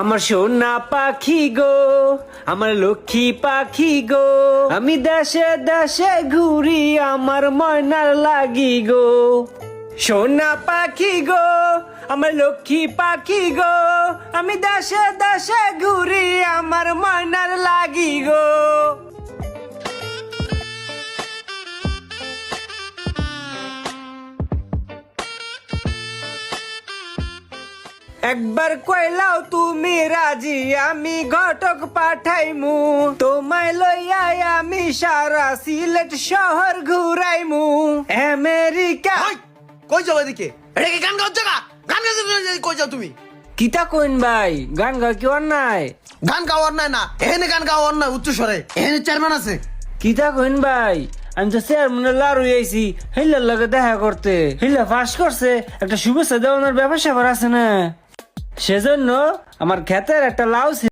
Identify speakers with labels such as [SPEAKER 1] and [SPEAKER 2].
[SPEAKER 1] আমার সোনা পাখি গো, আমার লক্ষ্মী পাখি গো, আমি দেশে দেশে ঘুরি আমার ময়নার লাগি গো। সোনা পাখি গো, আমার লক্ষ্মী পাখি গো, আমি দেশে দেশে ঘুরি আমার ময়নার লাগি গো। একবার কইলাও তুমি রাজি, আমি ঘটক পাঠাইমু, তোমায় লইয়া আমি সারা সিলেট শহর ঘুরাইমু। আমেরিকা
[SPEAKER 2] ওই, কই যাও এদিকে? এটা কি গান গাওয়ার জায়গা? গান গাইতে কই যাও তুমি?
[SPEAKER 1] কিতা কইন ভাই, গান গা কি অন্যায়?
[SPEAKER 2] গান গাওয়ার নাই না, এখানে গান গাওয়ার নাই, উচ্চ স্বরে। এখানে চেয়ারম্যান আছে।
[SPEAKER 1] কিতা কইন ভাই, আমি তো চেয়ারম্যানের লারু আইছি, হিলার লগে দেখা করতে। হিলা ফাঁস করছে, একটা শুভেচ্ছা দেওয়ানোর ব্যাপার স্যাপার আছে না, সেজন্য আমার ক্ষেতের একটা লাউ